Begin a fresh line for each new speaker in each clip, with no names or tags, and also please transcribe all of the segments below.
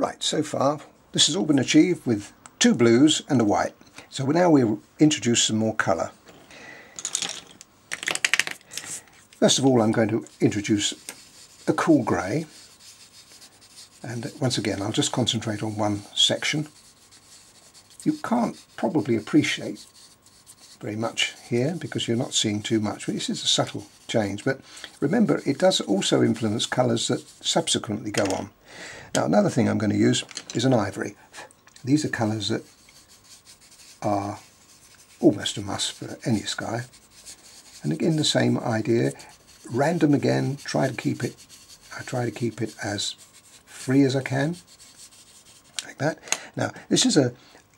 Right, so far this has all been achieved with two blues and a white. So now we'll introduce some more colour. First of all, I'm going to introduce a cool grey, and once again I'll just concentrate on one section. You can't probably appreciate very much here because you're not seeing too much, but this is a subtle change. But remember, it does also influence colours that subsequently go on. Now, another thing I'm going to use is an ivory. These are colours that are almost a must for any sky. And again, the same idea, random again, I try to keep it as free as I can, like that. Now, this is a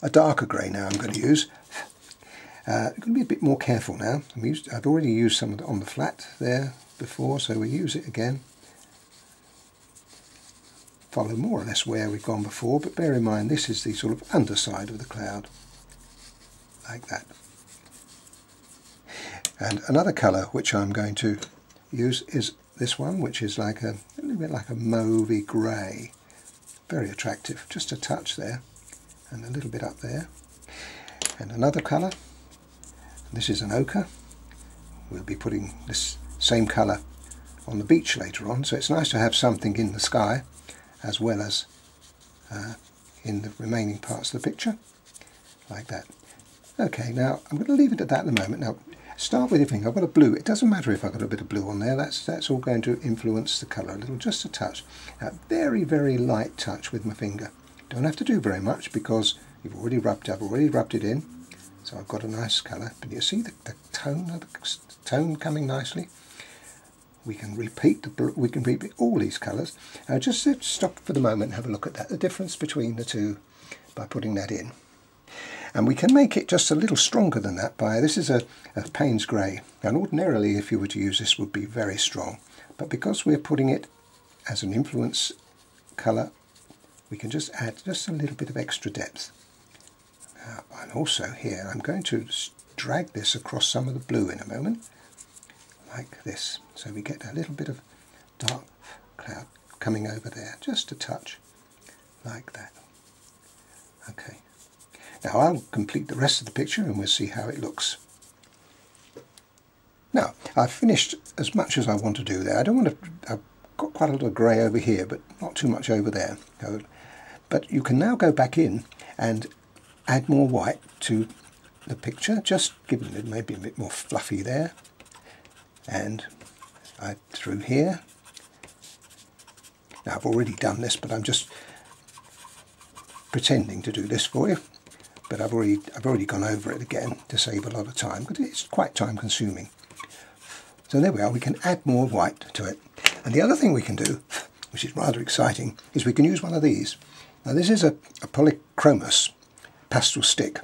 darker grey now I'm going to use. I'm going to be a bit more careful now. I've already used some on the flat there before, so we'll use it again. Follow more or less where we've gone before, but bear in mind this is the sort of underside of the cloud, like that. And another colour which I'm going to use is this one, which is like a little bit like a mauvey grey. Very attractive, just a touch there, and a little bit up there. And another colour, this is an ochre. We'll be putting this same colour on the beach later on, so it's nice to have something in the sky as well as in the remaining parts of the picture, like that. Okay, now I'm going to leave it at that at the moment. Now, start with your finger. I've got a blue. It doesn't matter if I've got a bit of blue on there. That's all going to influence the colour a little, just a touch. A very, very light touch with my finger. Don't have to do very much because I've already rubbed it in. So I've got a nice colour. But you see the tone coming nicely. We can repeat all these colours. Just stop for the moment and have a look at that. The difference between the two by putting that in. And we can make it just a little stronger than that by, this is a Payne's Grey, and ordinarily if you were to use this would be very strong, but because we're putting it as an influence colour, we can just add just a little bit of extra depth. And also here I'm going to drag this across some of the blue in a moment, like this, so we get a little bit of dark cloud coming over there, just a touch, like that. Okay. Now I'll complete the rest of the picture and we'll see how it looks. Now, I've finished as much as I want to do there. I've got quite a lot of grey over here, but not too much over there. But you can now go back in and add more white to the picture, just giving it maybe a bit more fluffy there. And through here. Now I've already done this, but I'm just pretending to do this for you. But I've already gone over it again to save a lot of time, because it's quite time consuming. So there we are, we can add more white to it. And the other thing we can do, which is rather exciting, is we can use one of these. Now this is a polychromos pastel stick.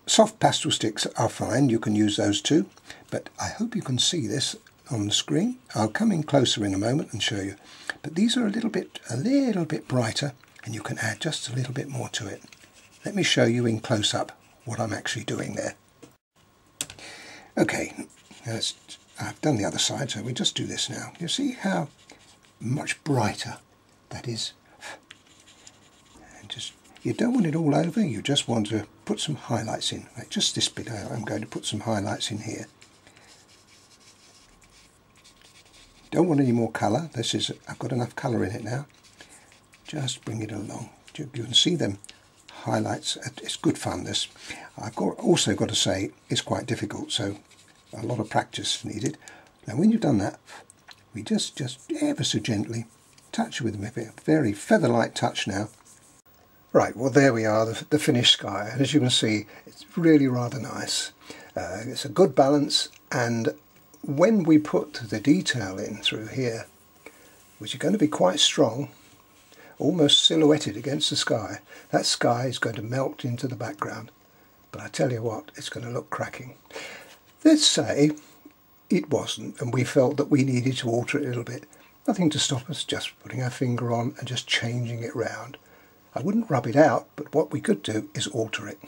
Soft pastel sticks are fine, you can use those too, but I hope you can see this on the screen. I'll come in closer in a moment and show you. But these are a little bit brighter, and you can add just a little bit more to it. Let me show you in close-up what I'm actually doing there. Okay, I've done the other side, so we just do this now. You see how much brighter that is? And you don't want it all over, you just want to put some highlights in. Like just this bit, I'm going to put some highlights in here. Don't want any more colour. I've got enough colour in it now. Just bring it along. You can see them highlights. It's good fun, this. I've also got to say it's quite difficult, so a lot of practice needed. Now when you've done that, we just ever so gently touch with a very feather-light touch now. Right, well there we are, the finished sky, and as you can see it's really rather nice. It's a good balance, and when we put the detail in through here, which is going to be quite strong, almost silhouetted against the sky, that sky is going to melt into the background. But I tell you what, it's going to look cracking. Let's say it wasn't, and we felt that we needed to alter it a little bit. Nothing to stop us, just putting our finger on and just changing it round. I wouldn't rub it out, but what we could do is alter it.